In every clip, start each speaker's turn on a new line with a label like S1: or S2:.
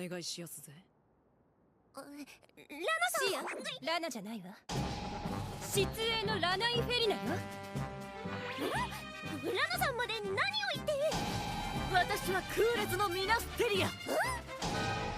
S1: シア、ラナじゃないわ。失影のラナイフェリナよ。ラナさんまで何を言って。私は空列のミナステリア。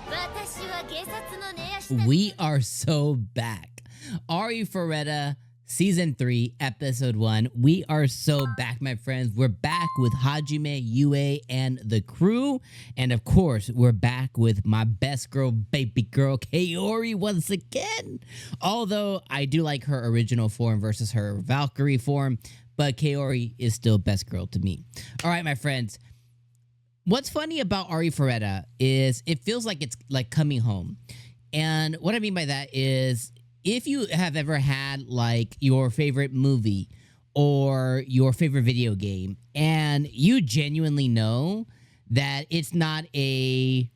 S1: 私は下殺のネアシタ。
S2: We are so back. Arifureta Season 3, Episode 1. We are so back, my friends. We're back with Hajime, Yue, and the crew. And of course, we're back with my best girl, baby girl, Kaori, once again. Although I do like her original form versus her Valkyrie form, but Kaori is still best girl to me. All right, my friends. What's funny about Arifureta is it feels like it's like coming home. And what I mean by that is, if you have ever had like your favorite movie or your favorite video game and you genuinely know that it's not a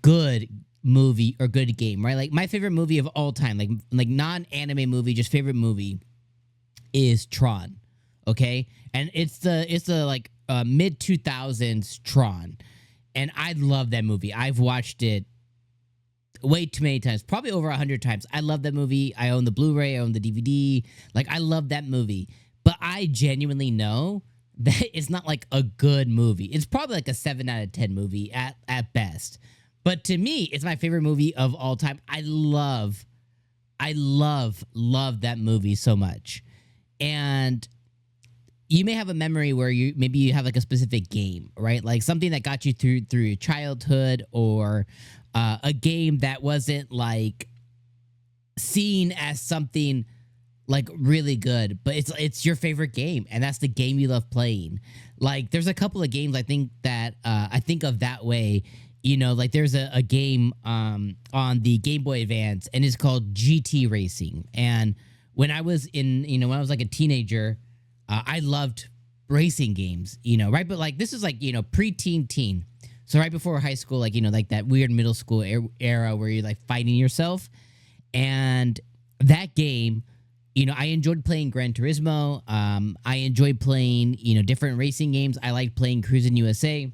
S2: good movie or good game, right? Like my favorite movie of all time, like non-anime movie, just favorite movie is Tron, okay? And it's the like mid 2000s Tron. And I love that movie. I've watched it way too many times, probably over 100 times. I love that movie. I own the Blu-ray, I own the DVD. Like, I love that movie. But I genuinely know that it's not like a good movie. It's probably like a 7 out of 10 movie at best. But to me, it's my favorite movie of all time. I love that movie so much. And you may have a memory where maybe you have like a specific game, right? Like something that got you through your childhood, or a game that wasn't like seen as something like really good, but it's your favorite game, and that's the game you love playing. Like there's a couple of games I think that I think of that way. You know, like there's a game on the Game Boy Advance, and it's called GT Racing. And when I was when I was like a teenager, I loved racing games, right? But like this is like, pre-teen. So right before high school, like, like that weird middle school era where you're like fighting yourself. And that game, I enjoyed playing Gran Turismo. I enjoyed playing, different racing games. I liked playing Cruis'n USA.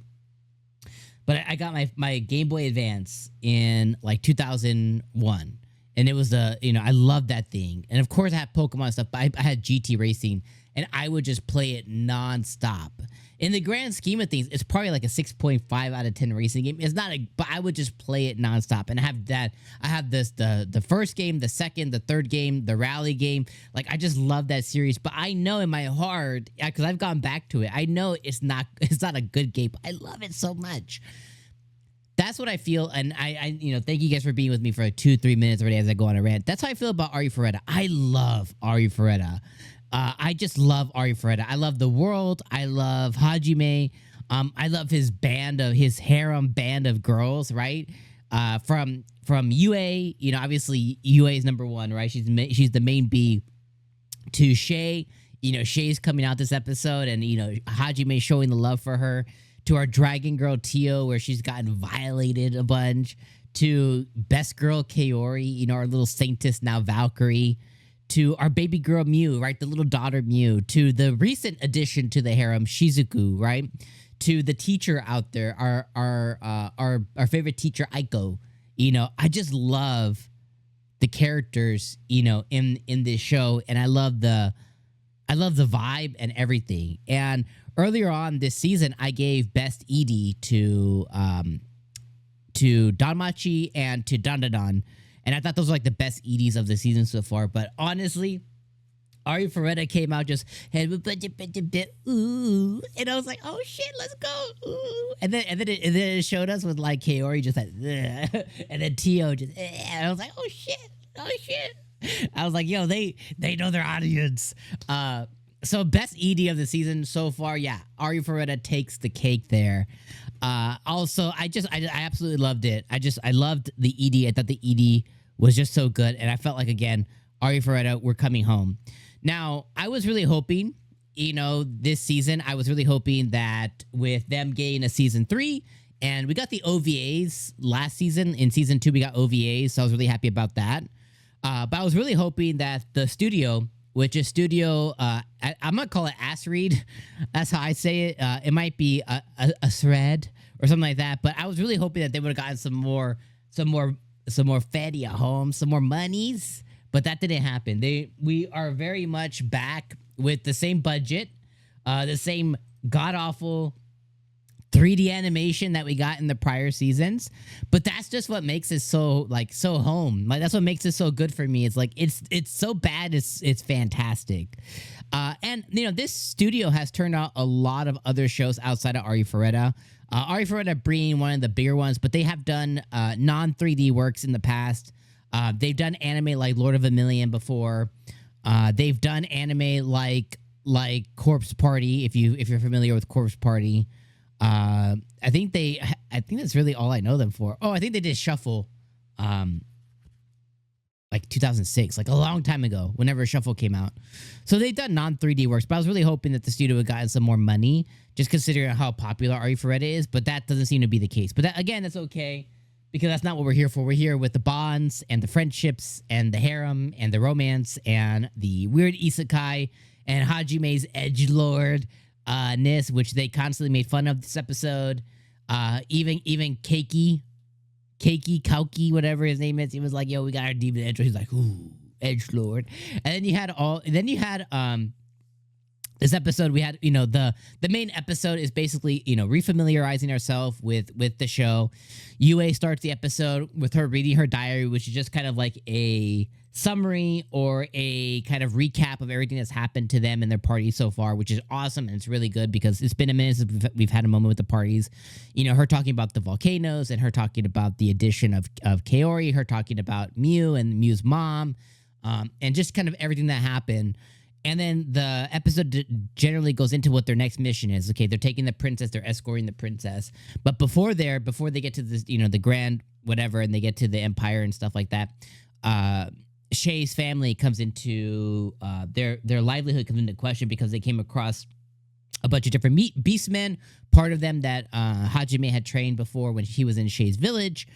S2: But I got my Game Boy Advance in like 2001. And it was I loved that thing. And of course I had Pokemon stuff, but I had GT Racing, and I would just play it nonstop. In the grand scheme of things, it's probably like a 6.5 out of 10 racing game. It's not but I would just play it nonstop. And I have that. I have the first game, the second, the third game, the rally game. Like I just love that series. But I know in my heart, because I've gone back to it, I know it's not a good game. But I love it so much. That's what I feel, and I thank you guys for being with me for 2-3 minutes already as I go on a rant. That's how I feel about Arifureta. I love Arifureta. I just love Arifureta. I love the world. I love Hajime. I love his harem band of girls, right? From Yue, obviously Yue is number one, right? She's the main B. To Shea, Shea's coming out this episode, and Hajime showing the love for her. To our dragon girl Tio, where she's gotten violated a bunch. To best girl Kaori, our little saintess now Valkyrie. To our baby girl Mew, right, the little daughter Mew. To the recent addition to the harem Shizuku, right. To the teacher out there, our favorite teacher Aiko. I just love the characters, in this show, and I love the vibe and everything. And earlier on this season, I gave Best ED to Danmachi and to Dandadan, and I thought those were like the best EDs of the season so far. But honestly, Arifureta came out just ooh, and I was like, oh shit, let's go, ooh. And then it showed us with like Kaori just like, and then Tio just, and I was like, oh shit. I was like, yo, they know their audience. So best ED of the season so far, yeah, Arifureta takes the cake there. Also, I absolutely loved it. I loved the ED. I thought the ED was just so good, and I felt like, again, Arifureta, we're coming home. Now, I was really hoping, this season, I was really hoping that with them getting a season 3, and we got the OVAs last season. In season 2, we got OVAs, so I was really happy about that. But I was really hoping that the studio, which is studio, I'm going to call it Ass Read. That's how I say it. It might be a thread, or something like that. But I was really hoping that they would have gotten some more fatty at home, some more monies. But that didn't happen. We are very much back with the same budget, the same god awful 3D animation that we got in the prior seasons. But that's just what makes it so home. Like that's what makes it so good for me. It's like it's so bad it's fantastic. And this studio has turned out a lot of other shows outside of Arifureta. Arifureta being one of the bigger ones, but they have done non 3D works in the past. They've done anime like Lord of a Million before. They've done anime like Corpse Party. If you're familiar with Corpse Party, I think that's really all I know them for. Oh, I think they did Shuffle, like 2006, like a long time ago, whenever Shuffle came out. So they've done non 3D works, but I was really hoping that the studio would gotten some more money, just considering how popular Arifureta is. But that doesn't seem to be the case. But that, again, that's okay, because that's not what we're here for. We're here with the bonds and the friendships and the harem and the romance and the weird isekai and Hajime's edgelord-ness, which they constantly made fun of this episode. Even 𝐜𝐡𝐚𝐧𝐧𝐞𝐥, whatever his name is, he was like, yo, we got our demon intro. He's like, ooh, edgelord. And then you had this episode, we had, the main episode is basically, refamiliarizing ourselves with the show. Yue starts the episode with her reading her diary, which is just kind of like a summary or a kind of recap of everything that's happened to them and their party so far, which is awesome. And it's really good because it's been a minute since we've had a moment with the parties. Her talking about the volcanoes and her talking about the addition of Kaori, her talking about Mew and Mew's mom, and just kind of everything that happened. And then the episode generally goes into what their next mission is. Okay, they're taking the princess, they're escorting the princess. But before they get to this, the grand whatever, and they get to the empire and stuff like that, Shea's family comes into their livelihood comes into question because they came across a bunch of different beastmen, part of them that Hajime had trained before when he was in Shea's village,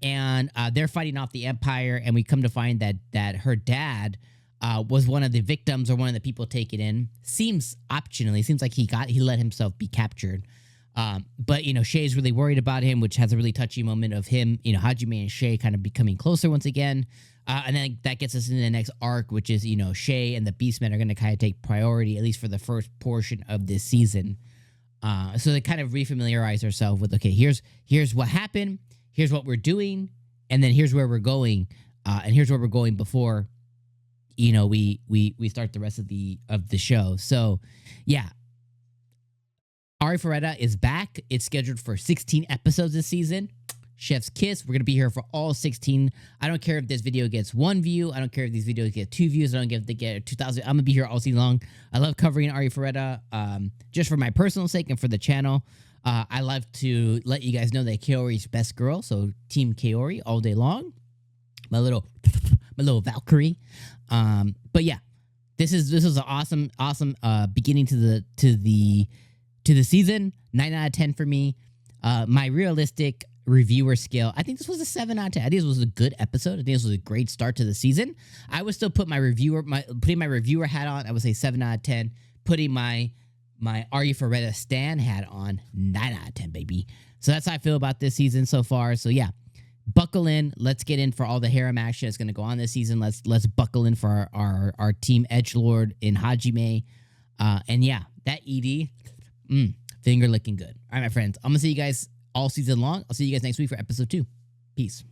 S2: and they're fighting off the empire. And we come to find that her dad was one of the victims or one of the people taken in. Seems optionally. Seems like he let himself be captured. But Shea's really worried about him, which has a really touchy moment of him, Hajime and Shea kind of becoming closer once again. And then that gets us into the next arc, which is, Shea and the Beastmen are going to kind of take priority, at least for the first portion of this season. So they kind of refamiliarize ourselves with, okay, here's what happened, here's what we're doing, and then here's where we're going, and here's where we're going before, we start the rest of the show. So, yeah. Arifureta is back. It's scheduled for 16 episodes this season. Chef's kiss. We're going to be here for all 16. I don't care if this video gets 1 view. I don't care if these videos get 2 views. I don't care if they get 2,000. I'm going to be here all season long. I love covering Arifureta, just for my personal sake and for the channel. I love to let you guys know that Kaori's best girl. So Team Kaori all day long. My little Valkyrie. But yeah, this is an awesome beginning to the season. 9 out of 10 for me. My realistic reviewer scale, I think this was a 7 out of 10. I think this was a good episode. I think this was a great start to the season. I would still put putting my reviewer hat on, I would say 7 out of 10. Putting my Arifureta stan hat on, 9 out of 10, baby. So that's how I feel about this season so far. So yeah, buckle in. Let's get in for all the harem action that's going to go on this season. Let's buckle in for our team edgelord in Hajime. And yeah, that ED, finger looking good. All right, my friends, I'm going to see you guys all season long. I'll see you guys next week for episode 2. Peace.